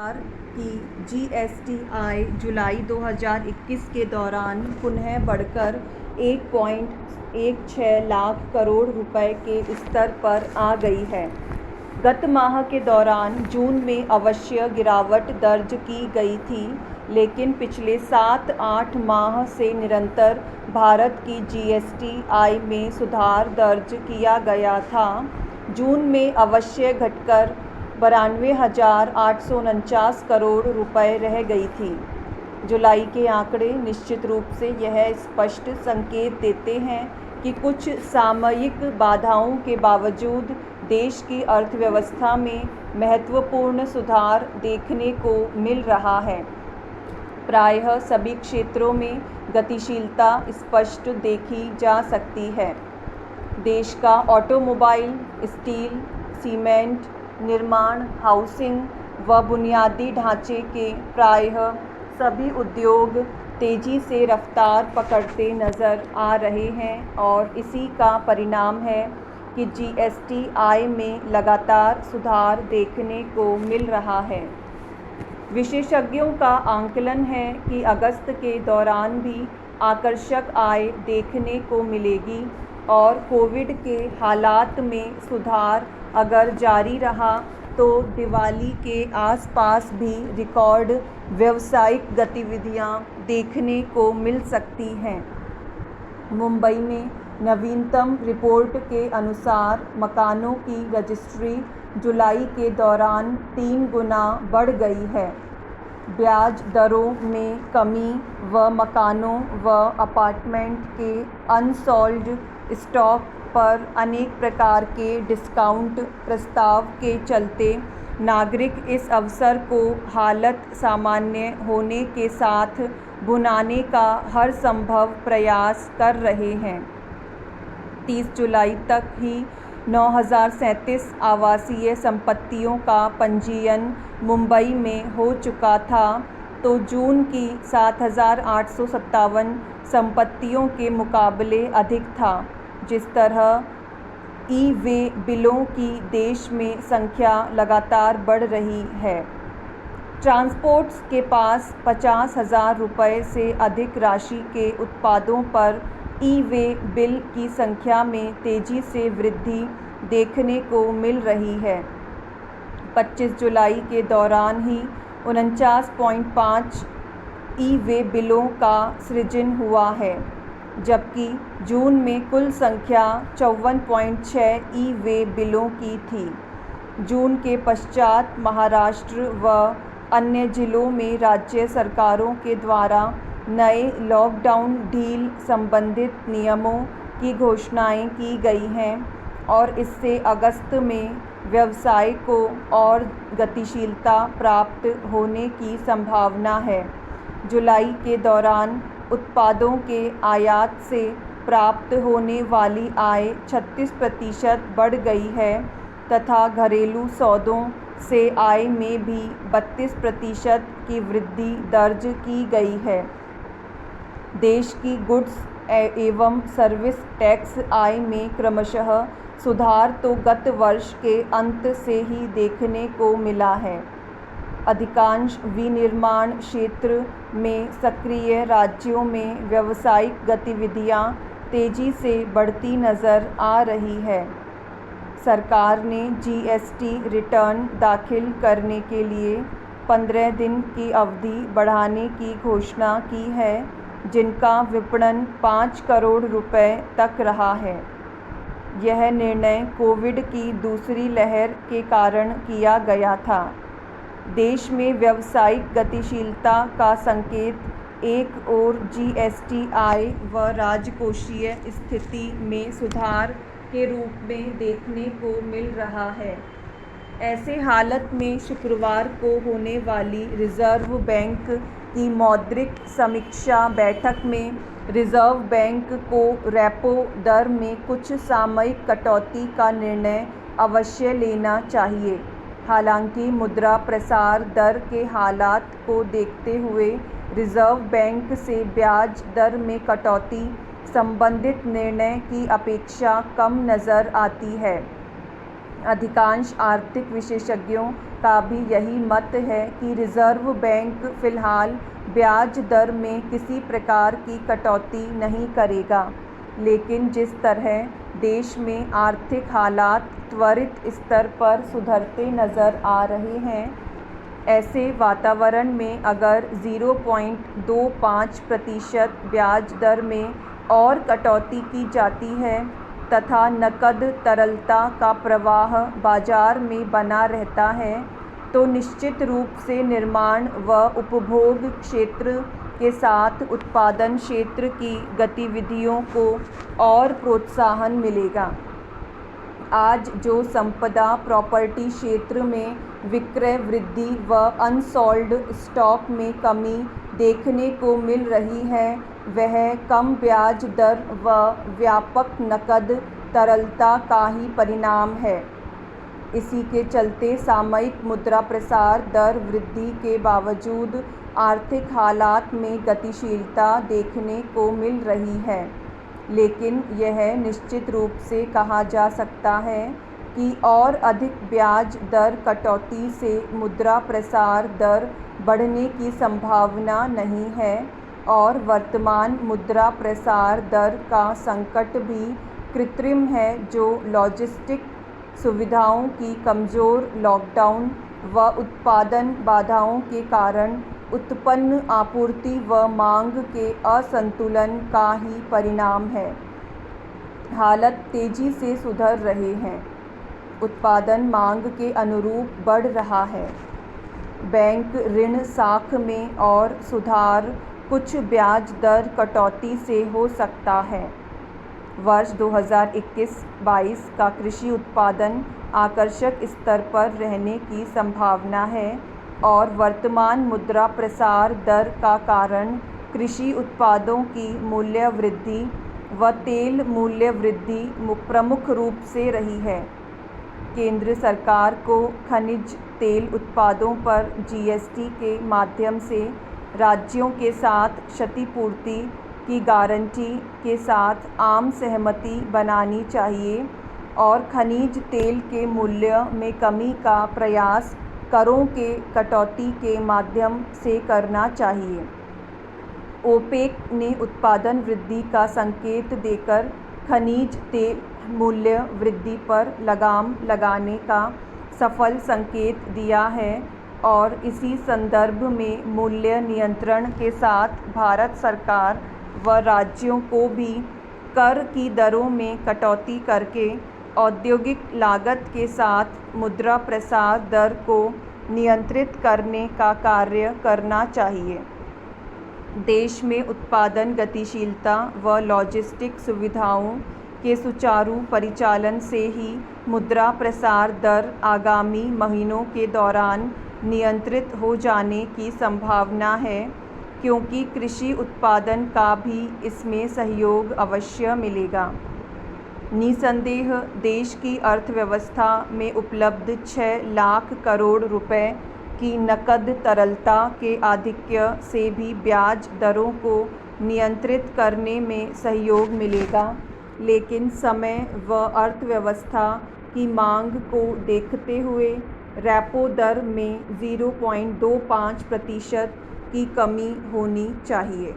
सरकार की जीएसटी-आई जुलाई 2021 के दौरान पुनः बढ़कर 1.16 लाख करोड़ रुपए के स्तर पर आ गई है। गत माह के दौरान जून में अवश्य गिरावट दर्ज की गई थी, लेकिन पिछले 7-8 माह से निरंतर भारत की जीएसटी-आई में सुधार दर्ज किया गया था। जून में अवश्य घटकर 92,849 करोड़ रुपए रह गई थी। जुलाई के आंकड़े निश्चित रूप से यह स्पष्ट संकेत देते हैं कि कुछ सामयिक बाधाओं के बावजूद देश की अर्थव्यवस्था में महत्वपूर्ण सुधार देखने को मिल रहा है। प्रायः सभी क्षेत्रों में गतिशीलता स्पष्ट देखी जा सकती है। देश का ऑटोमोबाइल, स्टील, सीमेंट, निर्माण, हाउसिंग व बुनियादी ढांचे के प्रायः सभी उद्योग तेजी से रफ्तार पकड़ते नज़र आ रहे हैं और इसी का परिणाम है कि जीएसटी-आई में लगातार सुधार देखने को मिल रहा है। विशेषज्ञों का आंकलन है कि अगस्त के दौरान भी आकर्षक आय देखने को मिलेगी और कोविड के हालात में सुधार अगर जारी रहा तो दिवाली के आसपास भी रिकॉर्ड व्यावसायिक गतिविधियां देखने को मिल सकती हैं। मुंबई में नवीनतम रिपोर्ट के अनुसार मकानों की रजिस्ट्री जुलाई के दौरान 3 गुना बढ़ गई है। ब्याज दरों में कमी व मकानों व अपार्टमेंट के अनसॉल्ड स्टॉक पर अनेक प्रकार के डिस्काउंट प्रस्ताव के चलते नागरिक इस अवसर को हालत सामान्य होने के साथ भुनाने का हर संभव प्रयास कर रहे हैं। 30 जुलाई तक ही 9,037 आवासीय संपत्तियों का पंजीयन मुंबई में हो चुका था, तो जून की 7,857 संपत्तियों के मुकाबले अधिक था। जिस तरह ई-वे बिलों की देश में संख्या लगातार बढ़ रही है, ट्रांसपोर्ट्स के पास 50,000 रुपये से अधिक राशि के उत्पादों पर ई-वे बिल की संख्या में तेज़ी से वृद्धि देखने को मिल रही है। 25 जुलाई के दौरान ही 49.5 ई-वे बिलों का सृजन हुआ है, जबकि जून में कुल संख्या 54.6 ई-वे बिलों की थी। जून के पश्चात महाराष्ट्र व अन्य जिलों में राज्य सरकारों के द्वारा नए लॉकडाउन ढील संबंधित नियमों की घोषणाएं की गई हैं और इससे अगस्त में व्यवसाय को और गतिशीलता प्राप्त होने की संभावना है। जुलाई के दौरान उत्पादों के आयात से प्राप्त होने वाली आय 36% बढ़ गई है तथा घरेलू सौदों से आय में भी 32% की वृद्धि दर्ज की गई है। देश की गुड्स एवं सर्विस टैक्स आय में क्रमशः सुधार तो गत वर्ष के अंत से ही देखने को मिला है। अधिकांश विनिर्माण क्षेत्र में सक्रिय राज्यों में व्यावसायिक गतिविधियां तेजी से बढ़ती नज़र आ रही है। सरकार ने जीएसटी रिटर्न दाखिल करने के लिए 15 दिन की अवधि बढ़ाने की घोषणा की है, जिनका विपणन 5 करोड़ रुपए तक रहा है। यह निर्णय कोविड की दूसरी लहर के कारण किया गया था। देश में व्यावसायिक गतिशीलता का संकेत एक ओर जीएसटी-आई व राजकोषीय स्थिति में सुधार के रूप में देखने को मिल रहा है। ऐसे हालत में शुक्रवार को होने वाली रिजर्व बैंक की मौद्रिक समीक्षा बैठक में रिजर्व बैंक को रेपो दर में कुछ सामयिक कटौती का निर्णय अवश्य लेना चाहिए। हालांकि मुद्रा प्रसार दर के हालात को देखते हुए रिजर्व बैंक से ब्याज दर में कटौती संबंधित निर्णय की अपेक्षा कम नज़र आती है। अधिकांश आर्थिक विशेषज्ञों का भी यही मत है कि रिज़र्व बैंक फ़िलहाल ब्याज दर में किसी प्रकार की कटौती नहीं करेगा, लेकिन जिस तरह देश में आर्थिक हालात त्वरित स्तर पर सुधरते नज़र आ रहे हैं, ऐसे वातावरण में अगर 0.25% ब्याज दर में और कटौती की जाती है तथा नकद तरलता का प्रवाह बाजार में बना रहता है, तो निश्चित रूप से निर्माण व उपभोग क्षेत्र के साथ उत्पादन क्षेत्र की गतिविधियों को और प्रोत्साहन मिलेगा। आज जो संपदा प्रॉपर्टी क्षेत्र में विक्रय वृद्धि व अनसोल्ड स्टॉक में कमी देखने को मिल रही है, वह कम ब्याज दर व व्यापक नकद तरलता का ही परिणाम है। इसी के चलते सामयिक मुद्रा प्रसार दर वृद्धि के बावजूद आर्थिक हालात में गतिशीलता देखने को मिल रही है, लेकिन यह निश्चित रूप से कहा जा सकता है कि और अधिक ब्याज दर कटौती से मुद्रा प्रसार दर बढ़ने की संभावना नहीं है और वर्तमान मुद्रा प्रसार दर का संकट भी कृत्रिम है, जो लॉजिस्टिक सुविधाओं की कमज़ोर, लॉकडाउन व उत्पादन बाधाओं के कारण उत्पन्न आपूर्ति व मांग के असंतुलन का ही परिणाम है। हालत तेज़ी से सुधर रहे हैं, उत्पादन मांग के अनुरूप बढ़ रहा है। बैंक ऋण साख में और सुधार कुछ ब्याज दर कटौती से हो सकता है। वर्ष 2021-22 का कृषि उत्पादन आकर्षक स्तर पर रहने की संभावना है और वर्तमान मुद्रा प्रसार दर का कारण कृषि उत्पादों की मूल्य वृद्धि व तेल मूल्य वृद्धि प्रमुख रूप से रही है। केंद्र सरकार को खनिज तेल उत्पादों पर जीएसटी के माध्यम से राज्यों के साथ क्षतिपूर्ति की गारंटी के साथ आम सहमति बनानी चाहिए और खनिज तेल के मूल्य में कमी का प्रयास करों के कटौती के माध्यम से करना चाहिए। ओपेक ने उत्पादन वृद्धि का संकेत देकर खनिज तेल मूल्य वृद्धि पर लगाम लगाने का सफल संकेत दिया है और इसी संदर्भ में मूल्य नियंत्रण के साथ भारत सरकार व राज्यों को भी कर की दरों में कटौती करके औद्योगिक लागत के साथ मुद्रा प्रसार दर को नियंत्रित करने का कार्य करना चाहिए। देश में उत्पादन गतिशीलता व लॉजिस्टिक सुविधाओं के सुचारू परिचालन से ही मुद्रा प्रसार दर आगामी महीनों के दौरान नियंत्रित हो जाने की संभावना है, क्योंकि कृषि उत्पादन का भी इसमें सहयोग अवश्य मिलेगा। निसंदेह देश की अर्थव्यवस्था में उपलब्ध 6 लाख करोड़ रुपए की नकद तरलता के आधिक्य से भी ब्याज दरों को नियंत्रित करने में सहयोग मिलेगा, लेकिन समय व अर्थव्यवस्था की मांग को देखते हुए रेपो दर में 0.25% की कमी होनी चाहिए।